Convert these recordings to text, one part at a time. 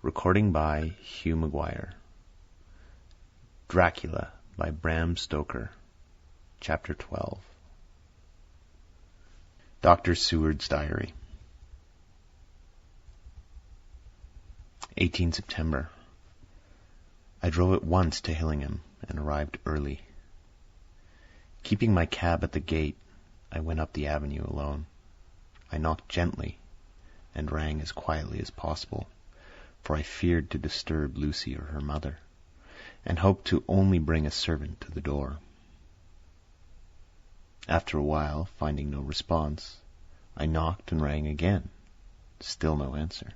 Recording by Hugh Maguire. Dracula by Bram Stoker. Chapter 12. Dr. Seward's Diary. 18 September. I drove at once to Hillingham and arrived early. Keeping my cab at the gate, I went up the avenue alone. I knocked gently and rang as quietly as possible, for I feared to disturb Lucy or her mother, and hoped to only bring a servant to the door. After a while, finding no response, I knocked and rang again. Still no answer.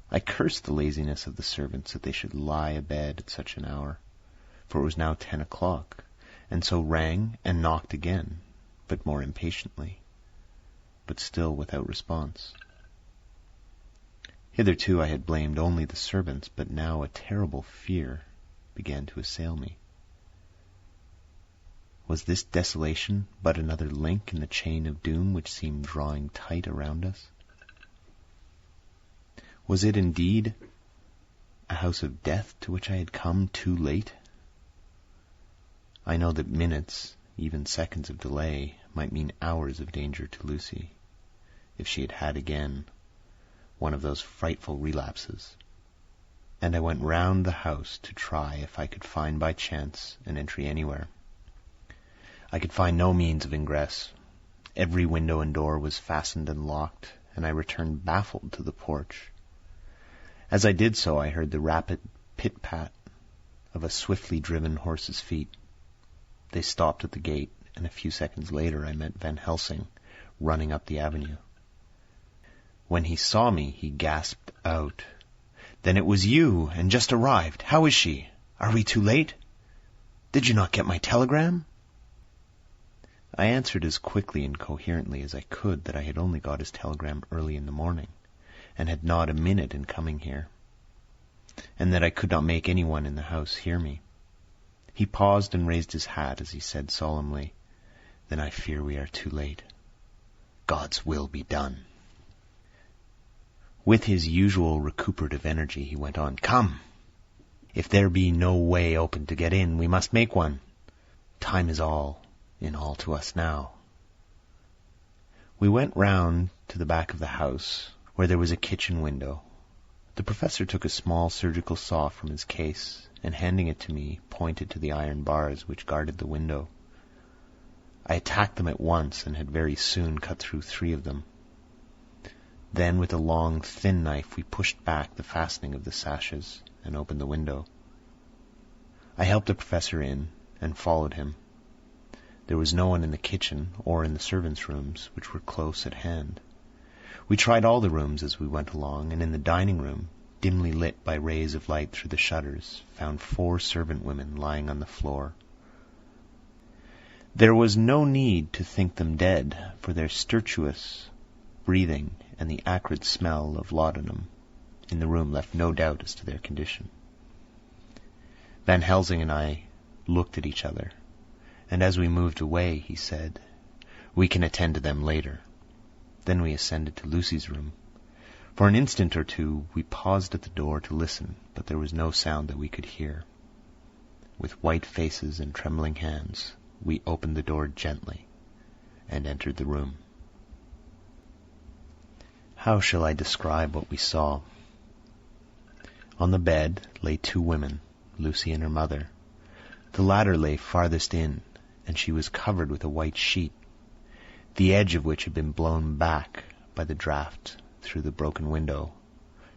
I cursed the laziness of the servants that they should lie abed at such an hour, for it was now 10 o'clock, and so rang and knocked again, but more impatiently, but still without response. Hitherto I had blamed only the servants, but now a terrible fear began to assail me. Was this desolation but another link in the chain of doom which seemed drawing tight around us? Was it indeed a house of death to which I had come too late? I know that minutes, even seconds of delay, might mean hours of danger to Lucy, if she had had again one of those frightful relapses, and I went round the house to try if I could find by chance an entry anywhere. I could find no means of ingress. Every window and door was fastened and locked, and I returned baffled to the porch. As I did so, I heard the rapid pit-pat of a swiftly driven horse's feet. They stopped at the gate, and a few seconds later I met Van Helsing running up the avenue. When he saw me, he gasped out, "Then it was you, and just arrived. How is she? Are we too late? Did you not get my telegram?" I answered as quickly and coherently as I could that I had only got his telegram early in the morning, and had not a minute in coming here, and that I could not make anyone in the house hear me. He paused and raised his hat as he said solemnly, "Then I fear we are too late. God's will be done." With his usual recuperative energy, he went on, "Come! If there be no way open to get in, we must make one. Time is all in all to us now." We went round to the back of the house, where there was a kitchen window. The professor took a small surgical saw from his case, and handing it to me, pointed to the iron bars which guarded the window. I attacked them at once, and had very soon cut through 3 of them. Then, with a long, thin knife, we pushed back the fastening of the sashes and opened the window. I helped the professor in, and followed him. There was no one in the kitchen or in the servants' rooms, which were close at hand. We tried all the rooms as we went along, and in the dining room, dimly lit by rays of light through the shutters, found 4 servant women lying on the floor. There was no need to think them dead, for their stertorous breathing and the acrid smell of laudanum in the room left no doubt as to their condition. Van Helsing and I looked at each other, and as we moved away, he said, "We can attend to them later." Then we ascended to Lucy's room. For an instant or two we paused at the door to listen, but there was no sound that we could hear. With white faces and trembling hands, we opened the door gently and entered the room. How shall I describe what we saw? On the bed lay 2 women, Lucy and her mother. The latter lay farthest in, and she was covered with a white sheet, the edge of which had been blown back by the draught through the broken window,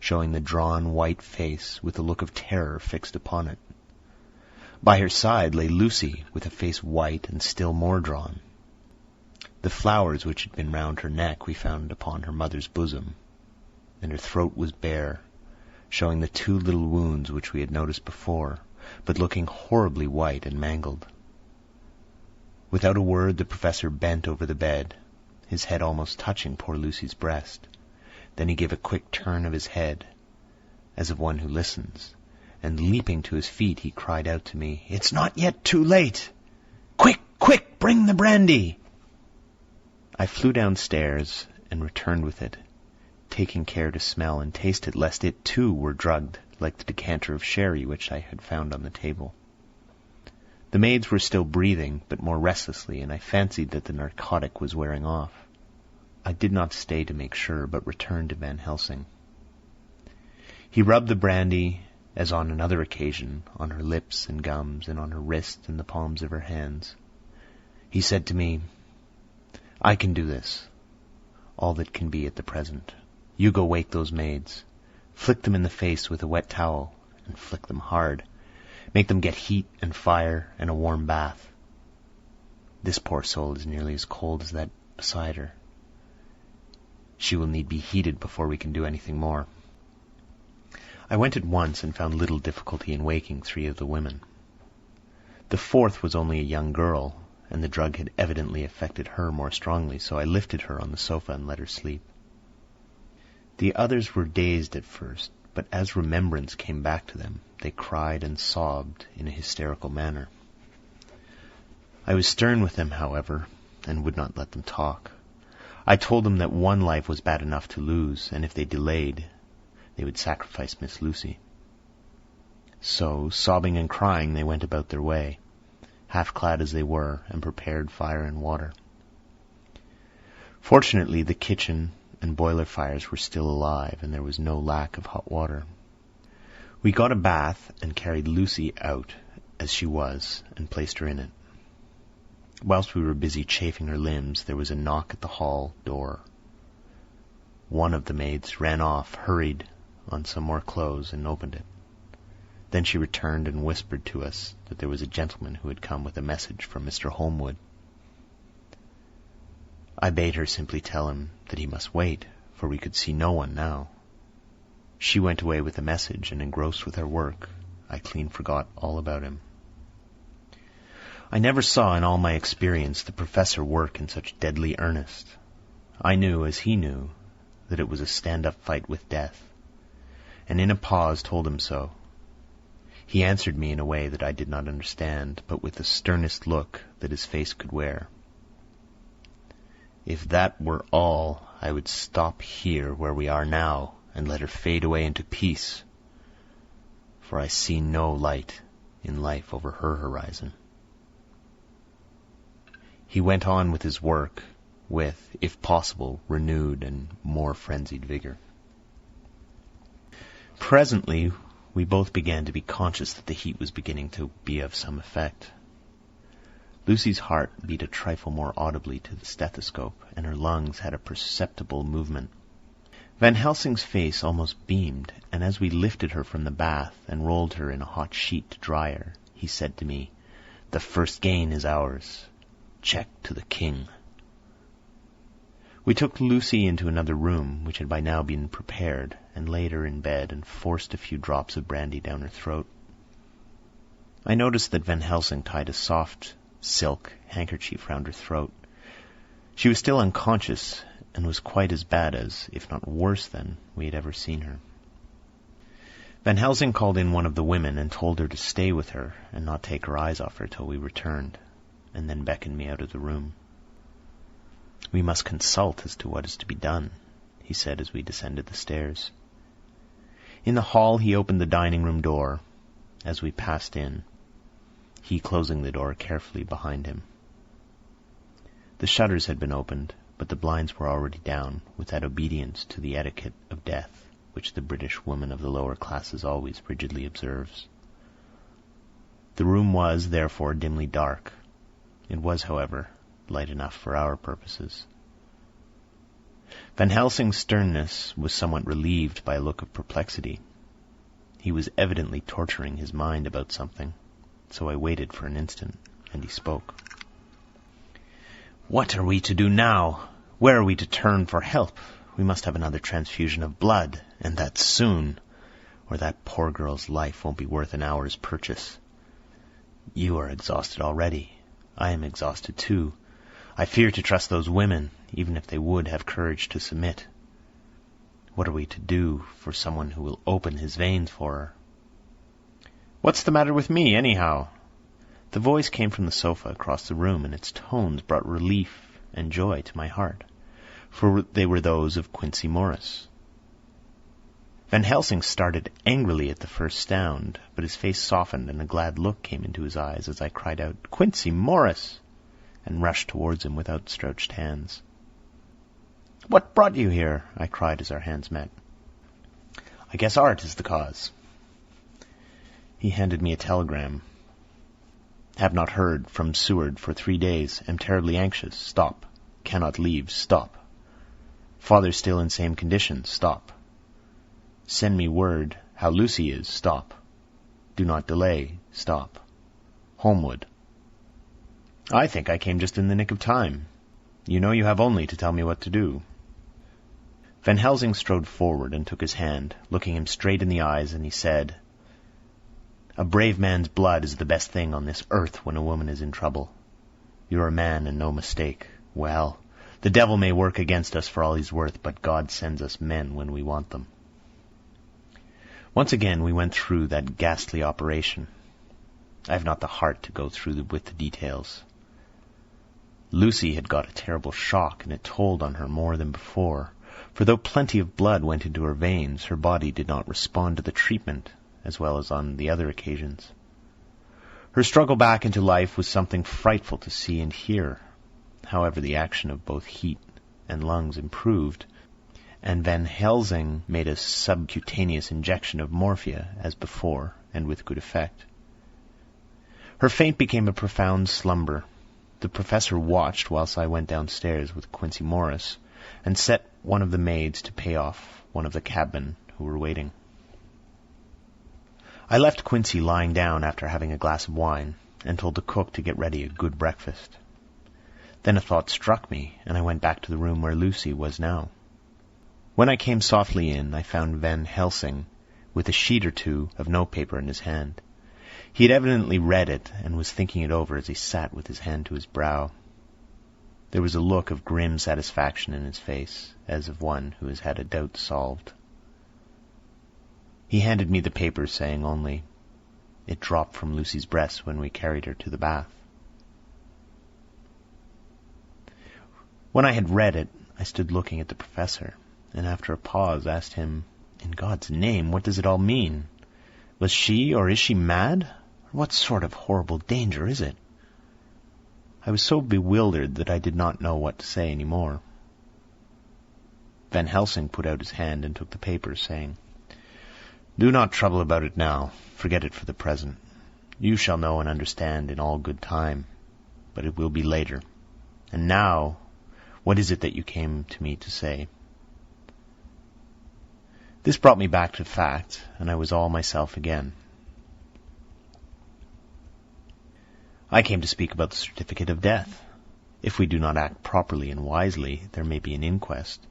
showing the drawn white face with a look of terror fixed upon it. By her side lay Lucy, with a face white and still more drawn. The flowers which had been round her neck we found upon her mother's bosom, and her throat was bare, showing the 2 little wounds which we had noticed before, but looking horribly white and mangled. Without a word the professor bent over the bed, his head almost touching poor Lucy's breast. Then he gave a quick turn of his head, as of one who listens, and leaping to his feet he cried out to me, "It's not yet too late! Quick, quick, bring the brandy!" I flew downstairs and returned with it, taking care to smell and taste it, lest it too were drugged like the decanter of sherry which I had found on the table. The maids were still breathing, but more restlessly, and I fancied that the narcotic was wearing off. I did not stay to make sure, but returned to Van Helsing. He rubbed the brandy, as on another occasion, on her lips and gums, and on her wrists and the palms of her hands. He said to me, "I can do this, all that can be at the present. You go wake those maids. Flick them in the face with a wet towel, and flick them hard. Make them get heat and fire and a warm bath. This poor soul is nearly as cold as that beside her. She will need be heated before we can do anything more." I went at once and found little difficulty in waking 3 of the women. The 4th was only a young girl, and the drug had evidently affected her more strongly, so I lifted her on the sofa and let her sleep. The others were dazed at first, but as remembrance came back to them, they cried and sobbed in a hysterical manner. I was stern with them, however, and would not let them talk. I told them that one life was bad enough to lose, and if they delayed, they would sacrifice Miss Lucy. So, sobbing and crying, they went about their way, half-clad as they were, and prepared fire and water. Fortunately, the kitchen and boiler fires were still alive, and there was no lack of hot water. We got a bath and carried Lucy out as she was, and placed her in it. Whilst we were busy chafing her limbs, there was a knock at the hall door. One of the maids ran off, hurried on some more clothes, and opened it. Then she returned and whispered to us that there was a gentleman who had come with a message from Mr. Holmwood. I bade her simply tell him that he must wait, for we could see no one now. She went away with the message, and engrossed with her work, I clean forgot all about him. I never saw in all my experience the professor work in such deadly earnest. I knew, as he knew, that it was a stand-up fight with death, and in a pause told him so. He answered me in a way that I did not understand, but with the sternest look that his face could wear. If that were all, I would stop here where we are now, and let her fade away into peace, for I see no light in life over her horizon. He went on with his work, with, if possible, renewed and more frenzied vigor. Presently, we both began to be conscious that the heat was beginning to be of some effect. Lucy's heart beat a trifle more audibly to the stethoscope, and her lungs had a perceptible movement. Van Helsing's face almost beamed, and as we lifted her from the bath and rolled her in a hot sheet to dry her, he said to me, "The first gain is ours. Check to the king." We took Lucy into another room, which had by now been prepared, and laid her in bed and forced a few drops of brandy down her throat. I noticed that Van Helsing tied a soft silk handkerchief round her throat. She was still unconscious, and was quite as bad as, if not worse than, we had ever seen her. Van Helsing called in one of the women and told her to stay with her and not take her eyes off her till we returned, and then beckoned me out of the room. "We must consult as to what is to be done," he said as we descended the stairs. In the hall he opened the dining-room door as we passed in, he closing the door carefully behind him. The shutters had been opened, but the blinds were already down, with that obedience to the etiquette of death which the British woman of the lower classes always rigidly observes. The room was, therefore, dimly dark. It was, however, light enough for our purposes. Van Helsing's sternness was somewhat relieved by a look of perplexity. He was evidently torturing his mind about something, so I waited for an instant, and he spoke. "What are we to do now? Where are we to turn for help? We must have another transfusion of blood, and that soon, or that poor girl's life won't be worth an hour's purchase. You are exhausted already. I am exhausted too. I fear to trust those women, even if they would have courage to submit. What are we to do for someone who will open his veins for her?" "What's the matter with me, anyhow?" The voice came from the sofa across the room, and its tones brought relief and joy to my heart, for they were those of Quincey Morris. Van Helsing started angrily at the first sound, but his face softened and a glad look came into his eyes as I cried out, "Quincey Morris!" and rushed towards him with outstretched hands. "What brought you here?" I cried as our hands met. "I guess art is the cause." He handed me a telegram. "Have not heard from Seward for 3 days. Am terribly anxious. Stop. Cannot leave. Stop. Father still in same condition. Stop. Send me word how Lucy is. Stop. Do not delay. Stop. Holmwood." "I think I came just in the nick of time. You know you have only to tell me what to do." Van Helsing strode forward and took his hand, looking him straight in the eyes, and he said, "A brave man's blood is the best thing on this earth when a woman is in trouble. You're a man and no mistake. Well, the devil may work against us for all he's worth, but God sends us men when we want them." Once again we went through that ghastly operation. I have not the heart to go through with the details. Lucy had got a terrible shock, and it told on her more than before, for though plenty of blood went into her veins, her body did not respond to the treatment as well as on the other occasions. Her struggle back into life was something frightful to see and hear. However, the action of both heat and lungs improved, and Van Helsing made a subcutaneous injection of morphia as before, and with good effect. Her faint became a profound slumber. The professor watched whilst I went downstairs with Quincey Morris, and set one of the maids to pay off one of the cabmen who were waiting. I left Quincey lying down after having a glass of wine, and told the cook to get ready a good breakfast. Then a thought struck me, and I went back to the room where Lucy was now. When I came softly in, I found Van Helsing with a sheet or two of notepaper in his hand. He had evidently read it, and was thinking it over as he sat with his hand to his brow. There was a look of grim satisfaction in his face, as of one who has had a doubt solved. He handed me the paper, saying only, "It dropped from Lucy's breast when we carried her to the bath." When I had read it, I stood looking at the professor, and after a pause asked him, "In God's name, what does it all mean? Was she or is she mad? What sort of horrible danger is it?" I was so bewildered that I did not know what to say any more. Van Helsing put out his hand and took the paper, saying, "Do not trouble about it now. Forget it for the present. You shall know and understand in all good time, but it will be later. And now, what is it that you came to me to say?" This brought me back to fact, and I was all myself again. "I came to speak about the certificate of death. If we do not act properly and wisely, there may be an inquest,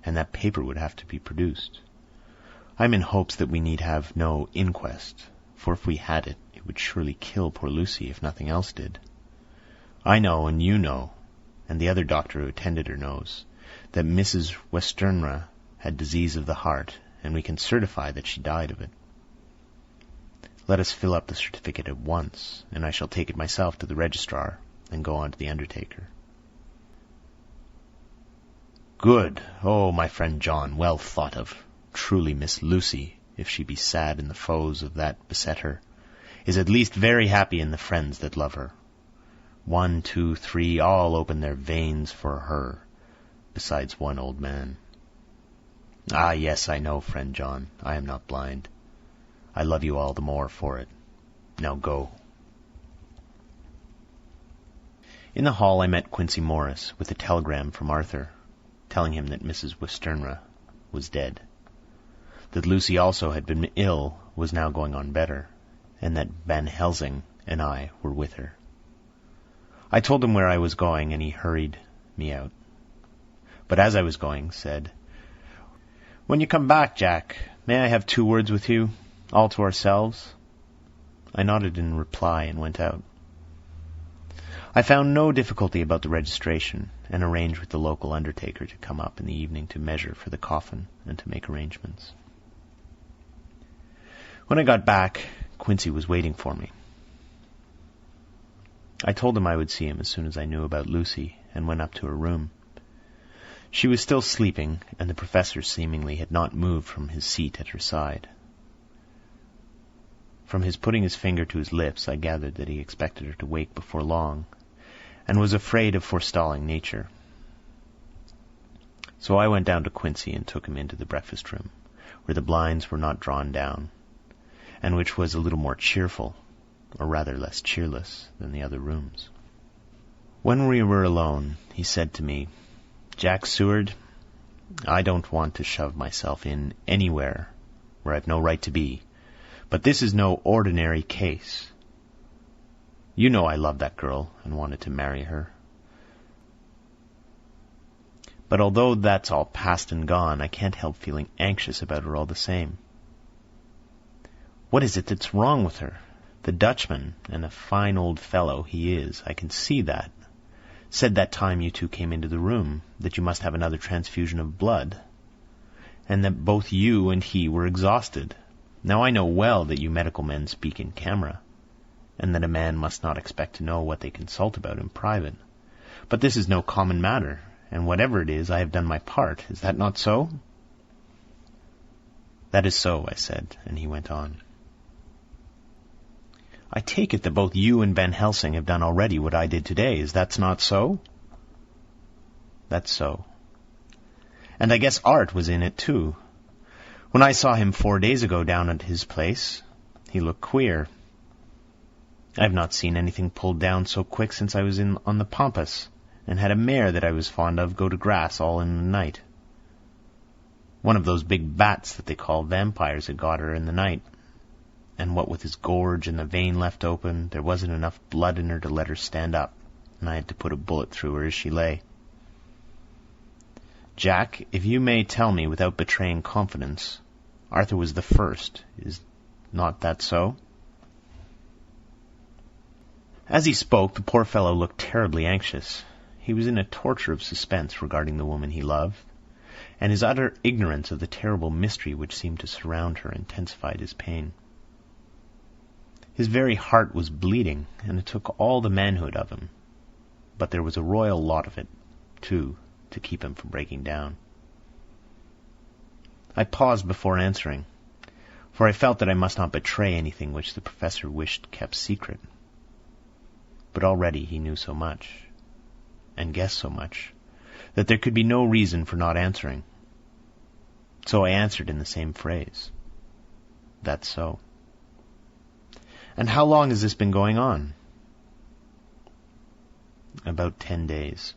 and that paper would have to be produced. I am in hopes that we need have no inquest, for if we had it, it would surely kill poor Lucy if nothing else did. I know, and you know, and the other doctor who attended her knows, that Mrs. Westenra had disease of the heart, and we can certify that she died of it. Let us fill up the certificate at once, and I shall take it myself to the registrar, and go on to the undertaker." "Good. Oh, my friend John, well thought of. Truly Miss Lucy, if she be sad in the foes of that beset her, is at least very happy in the friends that love her. 1, 2, 3, all open their veins for her, besides one old man. Ah, yes, I know, friend John, I am not blind. I love you all the more for it. Now go." In the hall I met Quincey Morris with a telegram from Arthur, telling him that Mrs. Westenra was dead. That Lucy also had been ill, was now going on better, and that Van Helsing and I were with her. I told him where I was going, and he hurried me out. But as I was going, said, "When you come back, Jack, may I have 2 words with you, all to ourselves?" I nodded in reply and went out. I found no difficulty about the registration, and arranged with the local undertaker to come up in the evening to measure for the coffin and to make arrangements. When I got back, Quincey was waiting for me. I told him I would see him as soon as I knew about Lucy, and went up to her room. She was still sleeping, and the professor seemingly had not moved from his seat at her side. From his putting his finger to his lips, I gathered that he expected her to wake before long, and was afraid of forestalling nature. So I went down to Quincy and took him into the breakfast room, where the blinds were not drawn down, and which was a little more cheerful, or rather less cheerless, than the other rooms. When we were alone, he said to me, "Jack Seward, I don't want to shove myself in anywhere where I've no right to be, but this is no ordinary case. You know I love that girl and wanted to marry her. But although that's all past and gone, I can't help feeling anxious about her all the same. What is it that's wrong with her? The Dutchman, and a fine old fellow he is, I can see that, said that time you two came into the room that you must have another transfusion of blood, and that both you and he were exhausted. Now I know well that you medical men speak in camera, and that a man must not expect to know what they consult about in private. But this is no common matter, and whatever it is, I have done my part. Is that not so?" "That is so," I said, and he went on. "I take it that both you and Van Helsing have done already what I did today. Is that not so?" "That's so. And I guess Art was in it, too. When I saw him 4 days ago down at his place, he looked queer. I've not seen anything pulled down so quick since I was on the Pampas, and had a mare that I was fond of go to grass all in the night. One of those big bats that they call vampires had got her in the night, and what with his gorge and the vein left open, there wasn't enough blood in her to let her stand up, and I had to put a bullet through her as she lay. Jack, if you may tell me without betraying confidence, Arthur was the first. Is not that so?" As he spoke, the poor fellow looked terribly anxious. He was in a torture of suspense regarding the woman he loved, and his utter ignorance of the terrible mystery which seemed to surround her intensified his pain. His very heart was bleeding, and it took all the manhood of him, but there was a royal lot of it, too, to keep him from breaking down. I paused before answering, for I felt that I must not betray anything which the professor wished kept secret. But already he knew so much, and guessed so much, that there could be no reason for not answering. So I answered in the same phrase. "That's so." "And how long has this been going on?" "About 10 days.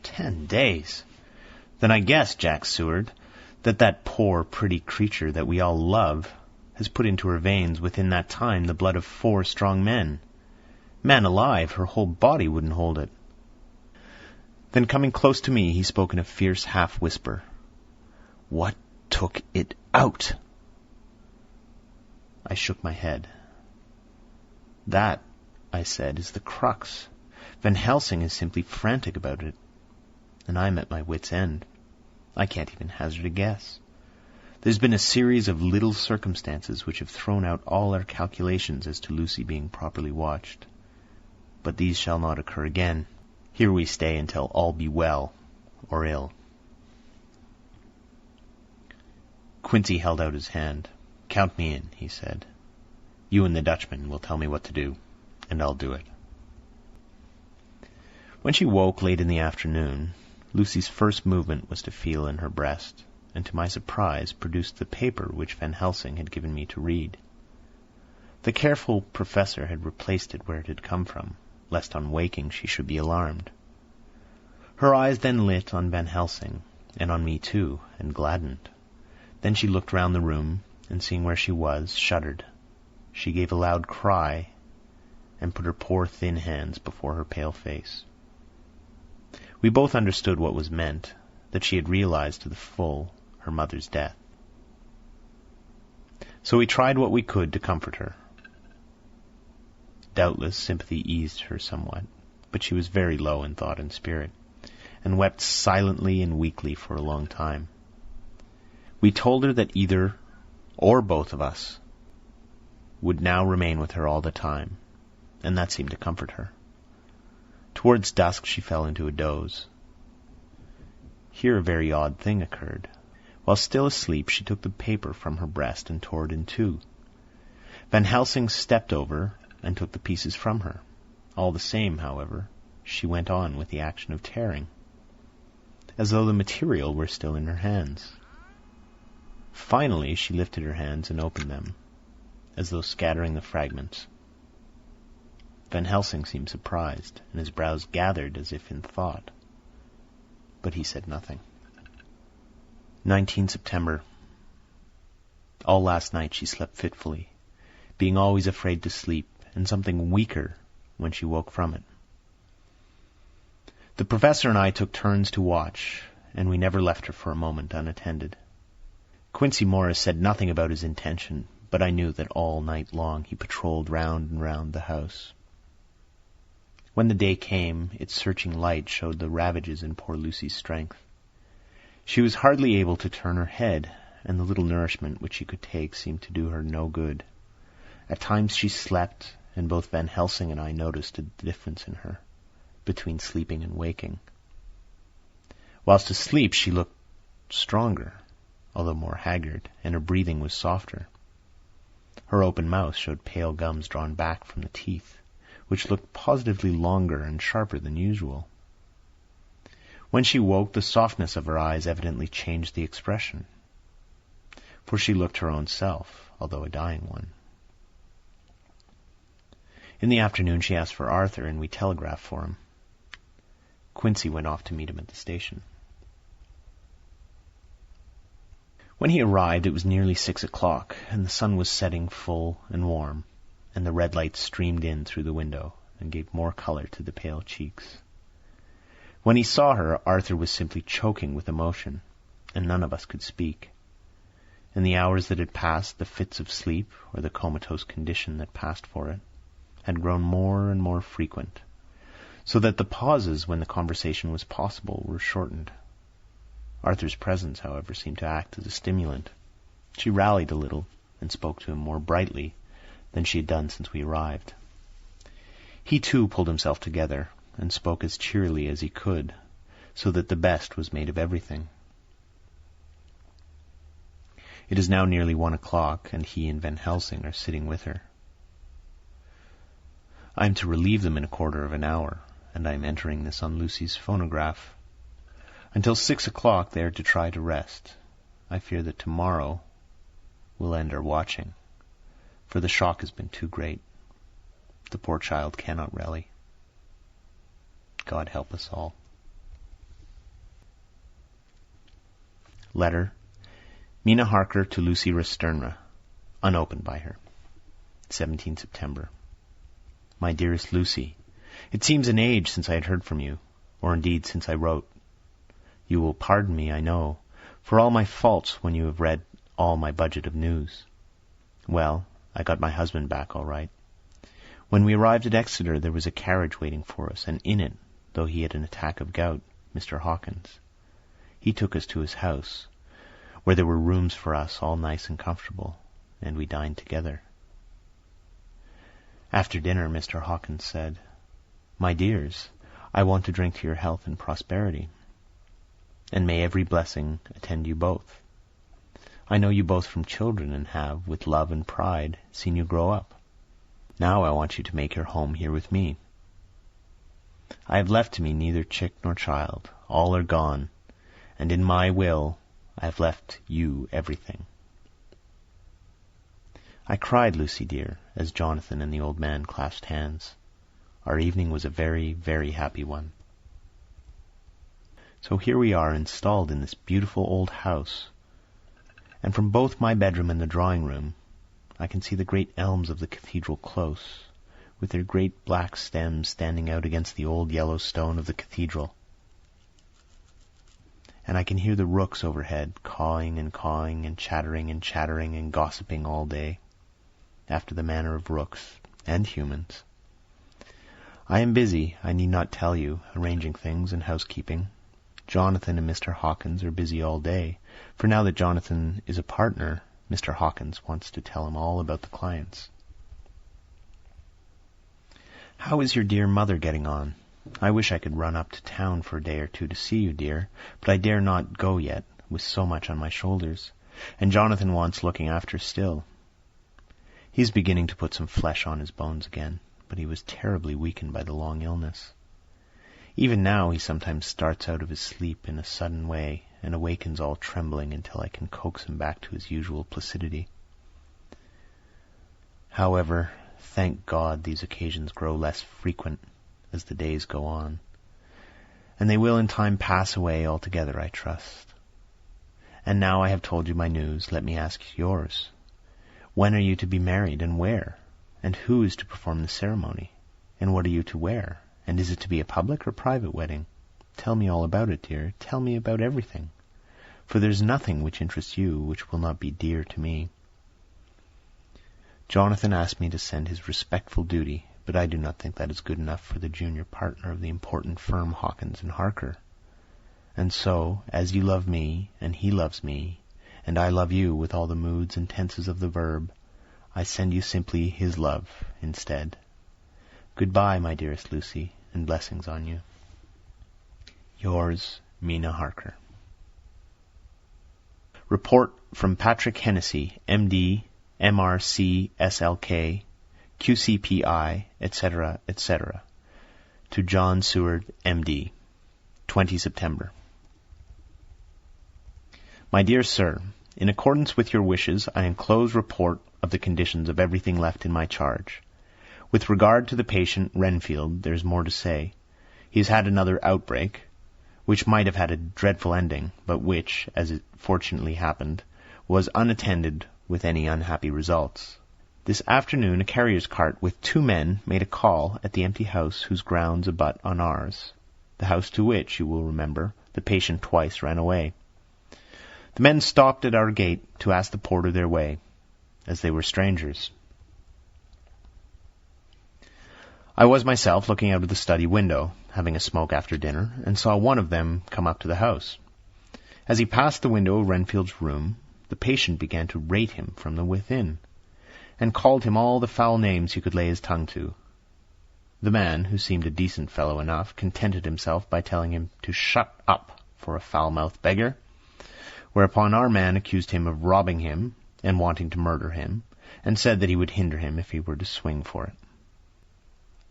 10 days! Then I guess, Jack Seward, that poor, pretty creature that we all love has put into her veins within that time the blood of 4 strong men. Man alive, her whole body wouldn't hold it." Then coming close to me, he spoke in a fierce half-whisper. "What took it out?" I shook my head. "That," I said, "is the crux. Van Helsing is simply frantic about it, and I'm at my wit's end. I can't even hazard a guess. There's been a series of little circumstances which have thrown out all our calculations as to Lucy being properly watched. But these shall not occur again. Here we stay until all be well or ill." Quincy held out his hand. "Count me in," he said. "You and the Dutchman will tell me what to do, and I'll do it." When she woke late in the afternoon, Lucy's first movement was to feel in her breast, and to my surprise produced the paper which Van Helsing had given me to read. The careful professor had replaced it where it had come from, lest on waking she should be alarmed. Her eyes then lit on Van Helsing, and on me too, and gladdened. Then she looked round the room, and seeing where she was, shuddered. She gave a loud cry, and put her poor thin hands before her pale face. We both understood what was meant, that she had realized to the full her mother's death. So we tried what we could to comfort her. Doubtless sympathy eased her somewhat, but she was very low in thought and spirit, and wept silently and weakly for a long time. We told her that either or both of us would now remain with her all the time, and that seemed to comfort her. Towards dusk she fell into a doze. Here a very odd thing occurred. While still asleep, she took the paper from her breast and tore it in two. Van Helsing stepped over and took the pieces from her. All the same, however, she went on with the action of tearing, as though the material were still in her hands. Finally, she lifted her hands and opened them, as though scattering the fragments. Van Helsing seemed surprised, and his brows gathered as if in thought. But he said nothing. 19 September. All last night she slept fitfully, being always afraid to sleep, and something weaker when she woke from it. The professor and I took turns to watch, and we never left her for a moment unattended. Quincey Morris said nothing about his intention, but I knew that all night long he patrolled round and round the house. When the day came, its searching light showed the ravages in poor Lucy's strength. She was hardly able to turn her head, and the little nourishment which she could take seemed to do her no good. At times she slept, and both Van Helsing and I noticed the difference in her, between sleeping and waking. Whilst asleep she looked stronger, although more haggard, and her breathing was softer. Her open mouth showed pale gums drawn back from the teeth, which looked positively longer and sharper than usual. When she woke, the softness of her eyes evidently changed the expression, for she looked her own self, although a dying one. In the afternoon she asked for Arthur, and we telegraphed for him. Quincey went off to meet him at the station. When he arrived, it was nearly 6 o'clock, and the sun was setting full and warm, and the red light streamed in through the window and gave more color to the pale cheeks. When he saw her, Arthur was simply choking with emotion, and none of us could speak. In the hours that had passed, the fits of sleep, or the comatose condition that passed for it, had grown more and more frequent, so that the pauses when the conversation was possible were shortened. Arthur's presence, however, seemed to act as a stimulant. She rallied a little and spoke to him more brightly than she had done since we arrived. He too pulled himself together and spoke as cheerily as he could, so that the best was made of everything. It is now nearly 1 o'clock, and he and Van Helsing are sitting with her. I am to relieve them in a quarter of an hour, and I am entering this on Lucy's phonograph. Until 6 o'clock they are to try to rest. I fear that tomorrow will end our watching, for the shock has been too great. The poor child cannot rally. God help us all. Letter. Mina Harker to Lucy Resternra, unopened by her. 17 September. My dearest Lucy, it seems an age since I had heard from you, or indeed since I wrote. You will pardon me, I know, for all my faults when you have read all my budget of news. Well, I got my husband back all right. When we arrived at Exeter, there was a carriage waiting for us, and in it, though he had an attack of gout, Mr. Hawkins. He took us to his house, where there were rooms for us, all nice and comfortable, and we dined together. After dinner, Mr. Hawkins said, My dears, I want to drink to your health and prosperity, and may every blessing attend you both. I know you both from children, and have, with love and pride, seen you grow up. Now I want you to make your home here with me. I have left to me neither chick nor child. All are gone, and in my will I have left you everything. I cried, Lucy dear, as Jonathan and the old man clasped hands. Our evening was a very, very happy one. So here we are installed in this beautiful old house, and from both my bedroom and the drawing-room I can see the great elms of the cathedral close, with their great black stems standing out against the old yellow stone of the cathedral. And I can hear the rooks overhead cawing and chattering and gossiping all day, after the manner of rooks and humans. I am busy, I need not tell you, arranging things and housekeeping. Jonathan and Mr. Hawkins are busy all day, for now that Jonathan is a partner, Mr. Hawkins wants to tell him all about the clients. How is your dear mother getting on? I wish I could run up to town for a day or two to see you, dear, but I dare not go yet, with so much on my shoulders, and Jonathan wants looking after still. He is beginning to put some flesh on his bones again, but he was terribly weakened by the long illness. Even now he sometimes starts out of his sleep in a sudden way and awakens all trembling until I can coax him back to his usual placidity. However, thank God these occasions grow less frequent as the days go on, and they will in time pass away altogether, I trust. And now I have told you my news, let me ask yours. When are you to be married, and where? And who is to perform the ceremony? And what are you to wear? And is it to be a public or private wedding? Tell me all about it, dear. Tell me about everything. For there's nothing which interests you which will not be dear to me. Jonathan asked me to send his respectful duty, but I do not think that is good enough for the junior partner of the important firm Hawkins and Harker. And so, as you love me, and he loves me, and I love you with all the moods and tenses of the verb, I send you simply his love instead. Goodbye, my dearest Lucy, and blessings on you. Yours, Mina Harker. Report from Patrick Hennessy, M.D., M.R.C., S.L.K., Q.C.P.I., etc., etc., to John Seward, M.D., 20 September. My dear Sir, in accordance with your wishes, I enclose report of the conditions of everything left in my charge. With regard to the patient, Renfield, there is more to say. He has had another outbreak, which might have had a dreadful ending, but which, as it fortunately happened, was unattended with any unhappy results. This afternoon a carrier's cart with 2 men made a call at the empty house whose grounds abut on ours, the house to which, you will remember, the patient twice ran away. The men stopped at our gate to ask the porter their way, as they were strangers. I was myself looking out of the study window, having a smoke after dinner, and saw one of them come up to the house. As he passed the window of Renfield's room, the patient began to rate him from the within, and called him all the foul names he could lay his tongue to. The man, who seemed a decent fellow enough, contented himself by telling him to shut up for a foul-mouthed beggar, whereupon our man accused him of robbing him and wanting to murder him, and said that he would hinder him if he were to swing for it.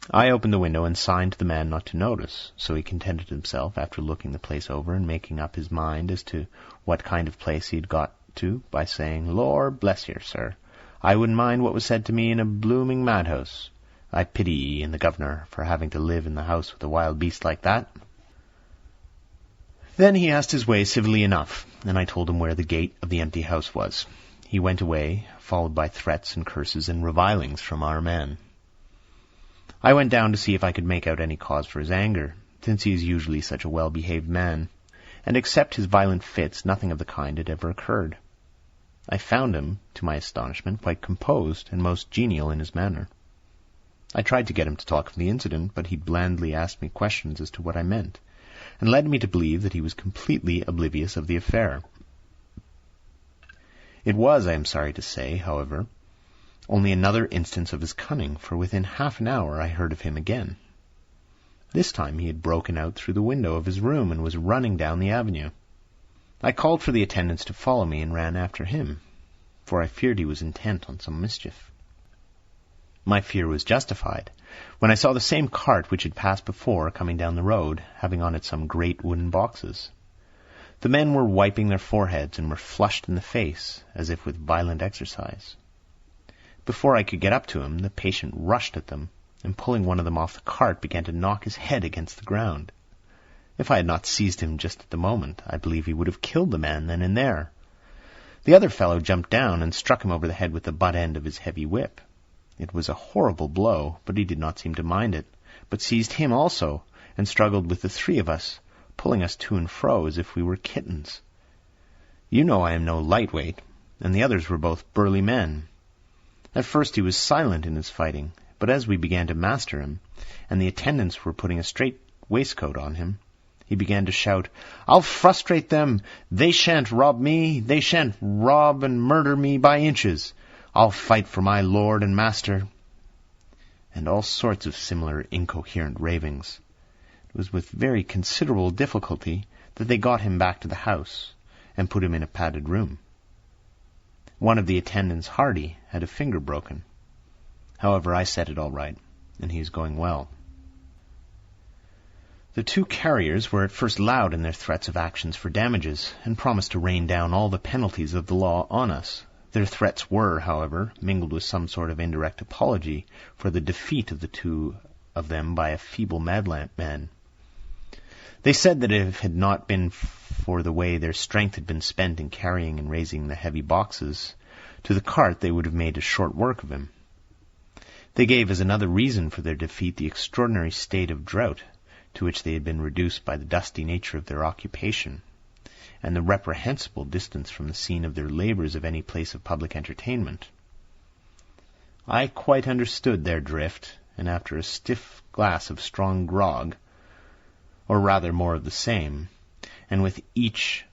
I opened the window and signed to the man not to notice, so he contented himself, after looking the place over and making up his mind as to what kind of place he had got to, by saying, "Lor bless you, sir, I wouldn't mind what was said to me in a blooming madhouse. I pity ye and the governor for having to live in the house with a wild beast like that." Then he asked his way civilly enough, and I told him where the gate of the empty house was. He went away, followed by threats and curses and revilings from our man. I went down to see if I could make out any cause for his anger, since he is usually such a well-behaved man, and except his violent fits, nothing of the kind had ever occurred. I found him, to my astonishment, quite composed and most genial in his manner. I tried to get him to talk of the incident, but he blandly asked me questions as to what I meant, and led me to believe that he was completely oblivious of the affair. It was, I am sorry to say, however, only another instance of his cunning, for within half an hour I heard of him again. This time he had broken out through the window of his room and was running down the avenue. I called for the attendants to follow me and ran after him, for I feared he was intent on some mischief. My fear was justified, when I saw the same cart which had passed before coming down the road, having on it some great wooden boxes. The men were wiping their foreheads and were flushed in the face, as if with violent exercise. Before I could get up to him, the patient rushed at them, and pulling one of them off the cart, began to knock his head against the ground. If I had not seized him just at the moment, I believe he would have killed the man then and there. The other fellow jumped down and struck him over the head with the butt end of his heavy whip. It was a horrible blow, but he did not seem to mind it, but seized him also, and struggled with the 3 of us, pulling us to and fro as if we were kittens. You know I am no lightweight, and the others were both burly men. At first he was silent in his fighting, but as we began to master him, and the attendants were putting a strait waistcoat on him, he began to shout, "I'll frustrate them! They shan't rob me! They shan't rob and murder me by inches! I'll fight for my lord and master!" And all sorts of similar incoherent ravings. was with very considerable difficulty that they got him back to the house and put him in a padded room. One of the attendants, Hardy, had a finger broken. However, I set it all right, and he is going well. The two carriers were at first loud in their threats of actions for damages, and promised to rain down all the penalties of the law on us. Their threats were, however, mingled with some sort of indirect apology for the defeat of the two of them by a feeble madman. They said that if it had not been for the way their strength had been spent in carrying and raising the heavy boxes to the cart, they would have made a short work of him. They gave as another reason for their defeat the extraordinary state of drought to which they had been reduced by the dusty nature of their occupation, and the reprehensible distance from the scene of their labours of any place of public entertainment. I quite understood their drift, and after a stiff glass of strong grog, or rather more of the same, and with each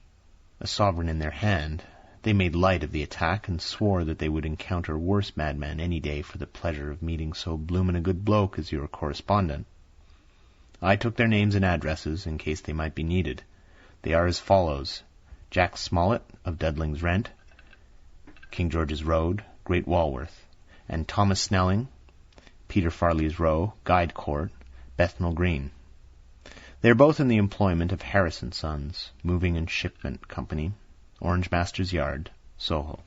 a sovereign in their hand, they made light of the attack and swore that they would encounter a worse madman any day for the pleasure of meeting so bloomin' a good bloke as your correspondent. I took their names and addresses in case they might be needed. They are as follows: Jack Smollett of Dudling's Rent, King George's Road, Great Walworth, and Thomas Snelling, Peter Farley's Row, Guide Court, Bethnal Green. They are both in the employment of Harris & Sons, Moving and Shipment Company, Orange Master's Yard, Soho.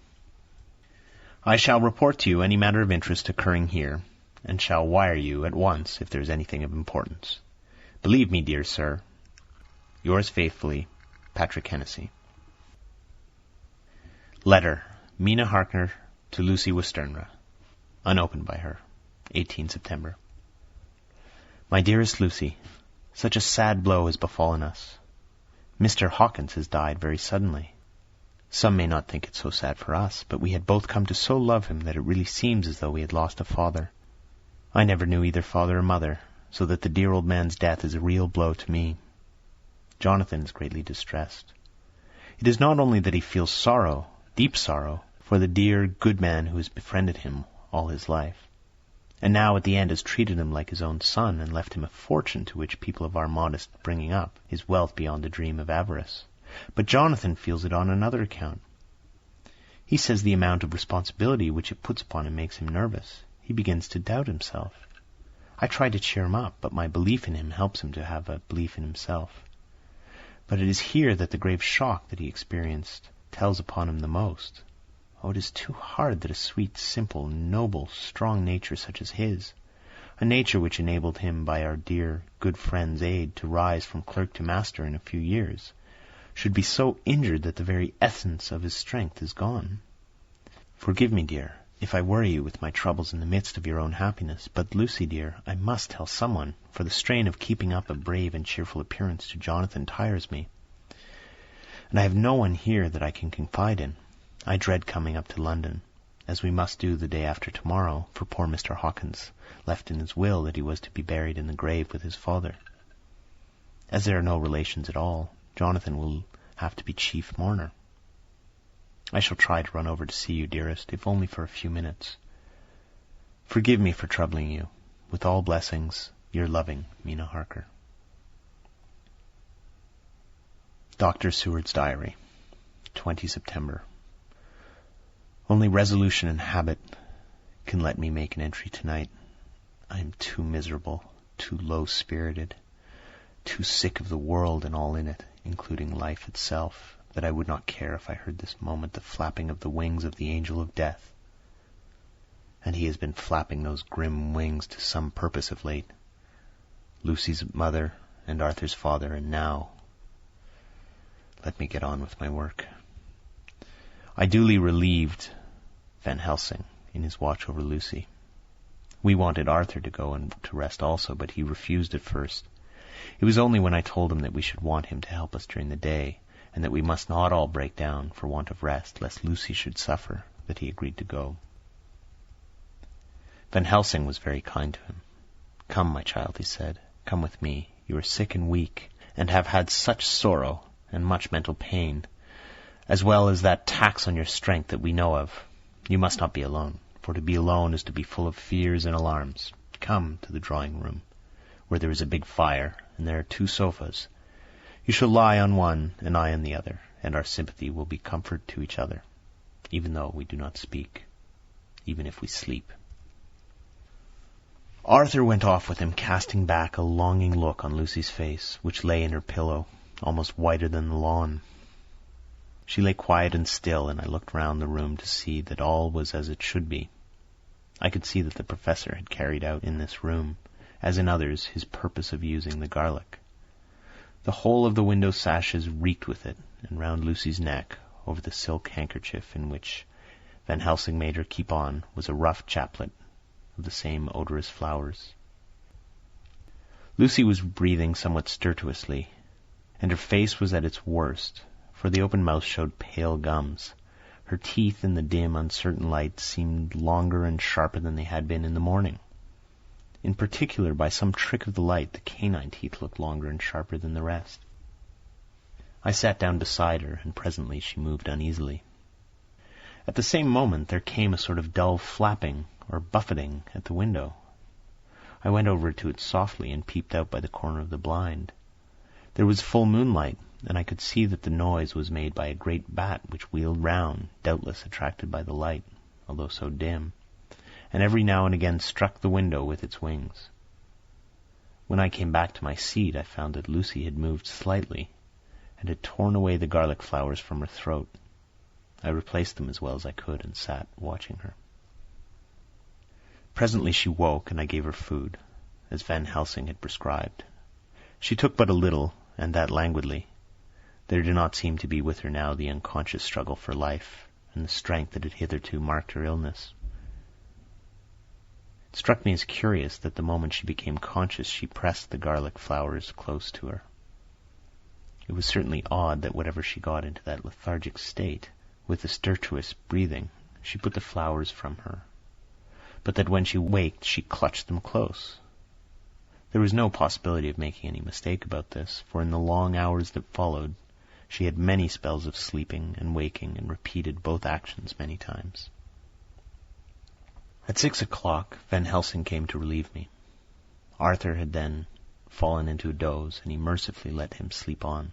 I shall report to you any matter of interest occurring here, and shall wire you at once if there is anything of importance. Believe me, dear sir, yours faithfully, Patrick Hennessy. Letter, Mina Harker to Lucy Westenra, unopened by her, 18 September. My dearest Lucy, such a sad blow has befallen us. Mr. Hawkins has died very suddenly. Some may not think it so sad for us, but we had both come to so love him that it really seems as though we had lost a father. I never knew either father or mother, so that the dear old man's death is a real blow to me. Jonathan is greatly distressed. It is not only that he feels sorrow, deep sorrow, for the dear, good man who has befriended him all his life, and now at the end has treated him like his own son and left him a fortune to which people of our modest bringing up, his wealth beyond the dream of avarice. But Jonathan feels it on another account. He says the amount of responsibility which it puts upon him makes him nervous. He begins to doubt himself. I try to cheer him up, but my belief in him helps him to have a belief in himself. But it is here that the grave shock that he experienced tells upon him the most. Oh, it is too hard that a sweet, simple, noble, strong nature such as his, a nature which enabled him by our dear, good friend's aid to rise from clerk to master in a few years, should be so injured that the very essence of his strength is gone. Forgive me, dear, if I worry you with my troubles in the midst of your own happiness, but, Lucy, dear, I must tell someone, for the strain of keeping up a brave and cheerful appearance to Jonathan tires me, and I have no one here that I can confide in. I dread coming up to London, as we must do the day after tomorrow, for poor Mr. Hawkins left in his will that he was to be buried in the grave with his father. As there are no relations at all, Jonathan will have to be chief mourner. I shall try to run over to see you, dearest, if only for a few minutes. Forgive me for troubling you. With all blessings, your loving Mina Harker. Dr. Seward's Diary, 20 September. Only resolution and habit can let me make an entry tonight. I am too miserable, too low-spirited, too sick of the world and all in it, including life itself, that I would not care if I heard this moment the flapping of the wings of the angel of death. And he has been flapping those grim wings to some purpose of late. Lucy's mother and Arthur's father, and now... Let me get on with my work. I duly relieved Van Helsing in his watch over Lucy. We wanted Arthur to go and to rest also, but he refused at first. It was only when I told him that we should want him to help us during the day, and that we must not all break down for want of rest, lest Lucy should suffer, that he agreed to go. Van Helsing was very kind to him. "Come, my child," he said, "come with me. You are sick and weak, and have had such sorrow and much mental pain, as well as that tax on your strength that we know of. You must not be alone, for to be alone is to be full of fears and alarms. Come to the drawing-room. where there is a big fire, and there are 2 sofas. You shall lie on one, and I on the other, and our sympathy will be comfort to each other, even though we do not speak, even if we sleep." Arthur went off with him, casting back a longing look on Lucy's face, which lay in her pillow, almost whiter than the lawn. She lay quiet and still, and I looked round the room to see that all was as it should be. I could see that the professor had carried out in this room, as in others, his purpose of using the garlic. The whole of the window sashes reeked with it, and round Lucy's neck, over the silk handkerchief in which Van Helsing made her keep on, was a rough chaplet of the same odorous flowers. Lucy was breathing somewhat stertorously, and her face was at its worst, for the open mouth showed pale gums. Her teeth in the dim, uncertain light seemed longer and sharper than they had been in the morning. In particular, by some trick of the light, the canine teeth looked longer and sharper than the rest. I sat down beside her, and presently she moved uneasily. At the same moment there came a sort of dull flapping or buffeting at the window. I went over to it softly and peeped out by the corner of the blind. There was full moonlight, and I could see that the noise was made by a great bat which wheeled round, doubtless attracted by the light, although so dim, and every now and again struck the window with its wings. When I came back to my seat, I found that Lucy had moved slightly, and had torn away the garlic flowers from her throat. I replaced them as well as I could, and sat watching her. Presently she woke, and I gave her food, as Van Helsing had prescribed. She took but a little, and that languidly. There did not seem to be with her now the unconscious struggle for life, and the strength that had hitherto marked her illness. It struck me as curious that the moment she became conscious she pressed the garlic flowers close to her. It was certainly odd that whatever she got into that lethargic state, with the stertorous breathing, she put the flowers from her, but that when she waked she clutched them close. There was no possibility of making any mistake about this, for in the long hours that followed she had many spells of sleeping and waking, and repeated both actions many times. At 6 o'clock Van Helsing came to relieve me. Arthur had then fallen into a doze, and he mercifully let him sleep on.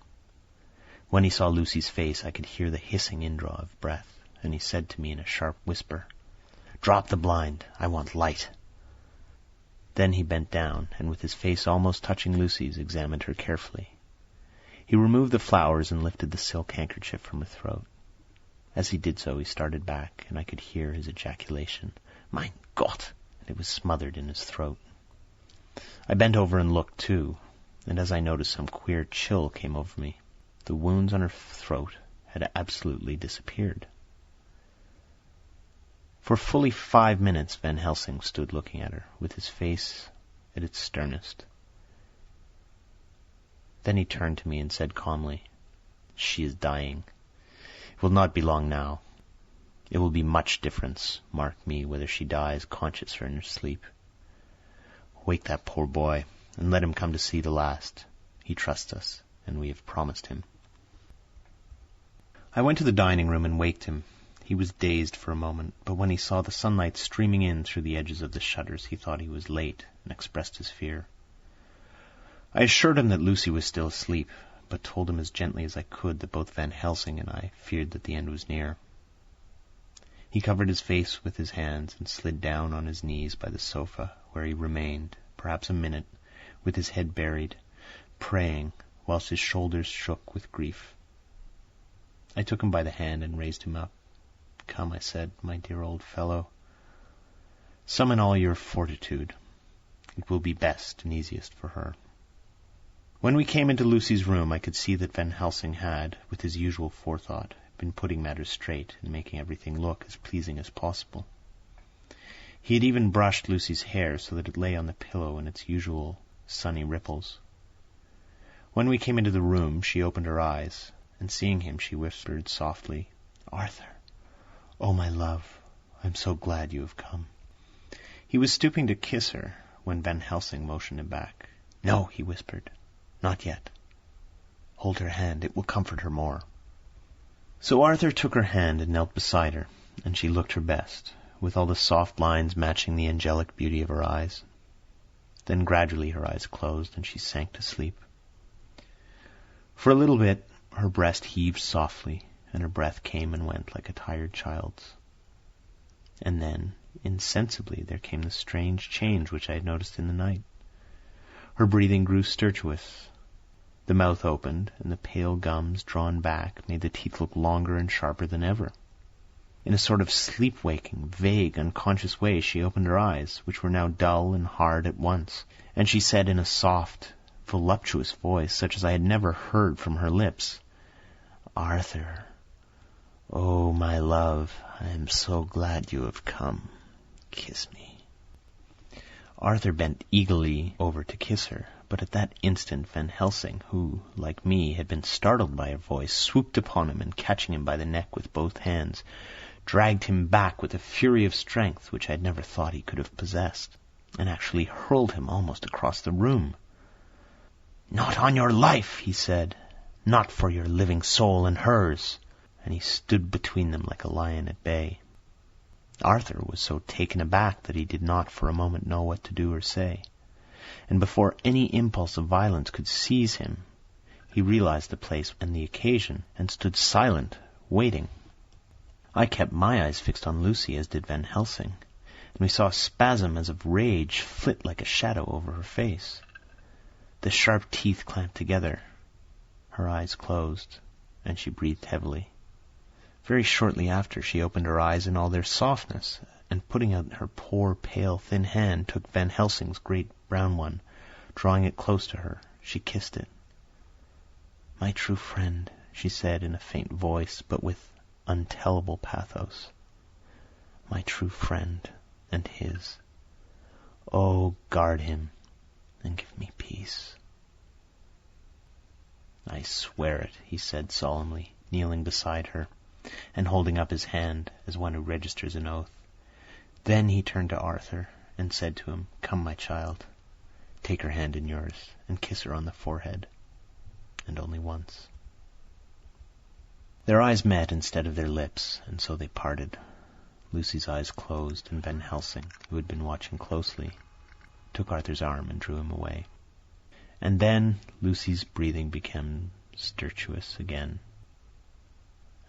When he saw Lucy's face, I could hear the hissing indraw of breath, and he said to me in a sharp whisper, "Drop the blind. I want light." Then he bent down, and with his face almost touching Lucy's, examined her carefully. He removed the flowers and lifted the silk handkerchief from her throat. As he did so, he started back, and I could hear his ejaculation, "Mein Gott!" and it was smothered in his throat. I bent over and looked, too, and as I noticed, some queer chill came over me. The wounds on her throat had absolutely disappeared. For fully 5 minutes Van Helsing stood looking at her, with his face at its sternest. Then he turned to me and said calmly, "She is dying. It will not be long now. It will be much difference, mark me, whether she dies conscious or in her sleep. Wake that poor boy, and let him come to see the last. He trusts us, and we have promised him." I went to the dining room and waked him. He was dazed for a moment, but when he saw the sunlight streaming in through the edges of the shutters, he thought he was late and expressed his fear. I assured him that Lucy was still asleep, but told him as gently as I could that both Van Helsing and I feared that the end was near. He covered his face with his hands and slid down on his knees by the sofa, where he remained, perhaps a minute, with his head buried, praying, whilst his shoulders shook with grief. I took him by the hand and raised him up. "Come," I said, "my dear old fellow. Summon all your fortitude. It will be best and easiest for her." When we came into Lucy's room, I could see that Van Helsing had, with his usual forethought, been putting matters straight and making everything look as pleasing as possible. He had even brushed Lucy's hair so that it lay on the pillow in its usual sunny ripples. When we came into the room, she opened her eyes, and seeing him, she whispered softly, "Arthur, oh, my love, I'm so glad you have come." He was stooping to kiss her when Van Helsing motioned him back. "No," he whispered, "not yet. Hold her hand. It will comfort her more." So Arthur took her hand and knelt beside her, and she looked her best, with all the soft lines matching the angelic beauty of her eyes. Then gradually her eyes closed and she sank to sleep. For a little bit her breast heaved softly and her breath came and went like a tired child's. And then, insensibly, there came the strange change which I had noticed in the night. Her breathing grew stertorous. The mouth opened, and the pale gums, drawn back, made the teeth look longer and sharper than ever. In a sort of sleep-waking, vague, unconscious way she opened her eyes, which were now dull and hard at once, and she said in a soft, voluptuous voice, such as I had never heard from her lips, "Arthur, oh, my love, I am so glad you have come. Kiss me." Arthur bent eagerly over to kiss her, but at that instant Van Helsing, who, like me, had been startled by her voice, swooped upon him and, catching him by the neck with both hands, dragged him back with a fury of strength which I had never thought he could have possessed, and actually hurled him almost across the room. "Not on your life," he said. "Not for your living soul and hers." And he stood between them like a lion at bay. Arthur was so taken aback that he did not for a moment know what to do or say, and before any impulse of violence could seize him, he realized the place and the occasion, and stood silent, waiting. I kept my eyes fixed on Lucy, as did Van Helsing, and we saw a spasm as of rage flit like a shadow over her face. The sharp teeth clamped together, her eyes closed, and she breathed heavily. Very shortly after, she opened her eyes in all their softness, and putting out her poor, pale, thin hand, took Van Helsing's great brown one. Drawing it close to her, she kissed it. "My true friend," she said in a faint voice, but with untellable pathos. "My true friend, and his. Oh, guard him, and give me peace." "I swear it," he said solemnly, kneeling beside her, and holding up his hand as one who registers an oath. Then he turned to Arthur and said to him, "Come, my child, take her hand in yours and kiss her on the forehead, and only once." Their eyes met instead of their lips, and so they parted. Lucy's eyes closed, and Van Helsing, who had been watching closely, took Arthur's arm and drew him away. And then Lucy's breathing became stertorous again,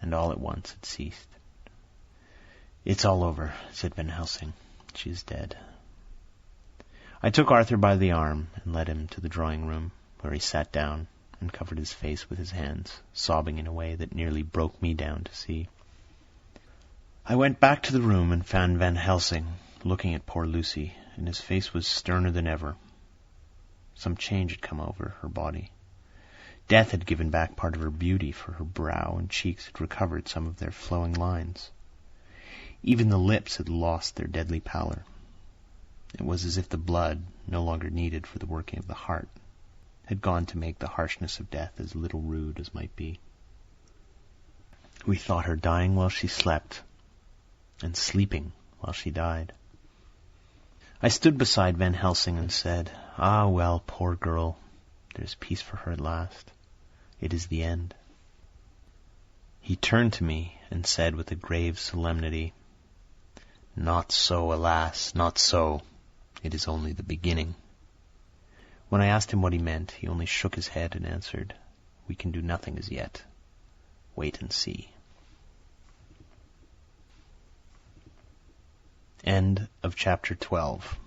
and all at once it ceased. "It's all over," said Van Helsing. "She is dead." I took Arthur by the arm and led him to the drawing-room, where he sat down and covered his face with his hands, sobbing in a way that nearly broke me down to see. I went back to the room and found Van Helsing looking at poor Lucy, and his face was sterner than ever. Some change had come over her body. Death had given back part of her beauty, for her brow and cheeks had recovered some of their flowing lines. Even the lips had lost their deadly pallor. It was as if the blood, no longer needed for the working of the heart, had gone to make the harshness of death as little rude as might be. We thought her dying while she slept, and sleeping while she died. I stood beside Van Helsing and said, "Ah, well, poor girl, there's peace for her at last. It is the end." He turned to me and said with a grave solemnity, "Not so, alas, not so. It is only the beginning." When I asked him what he meant, he only shook his head and answered, "We can do nothing as yet. Wait and see." End of chapter 12.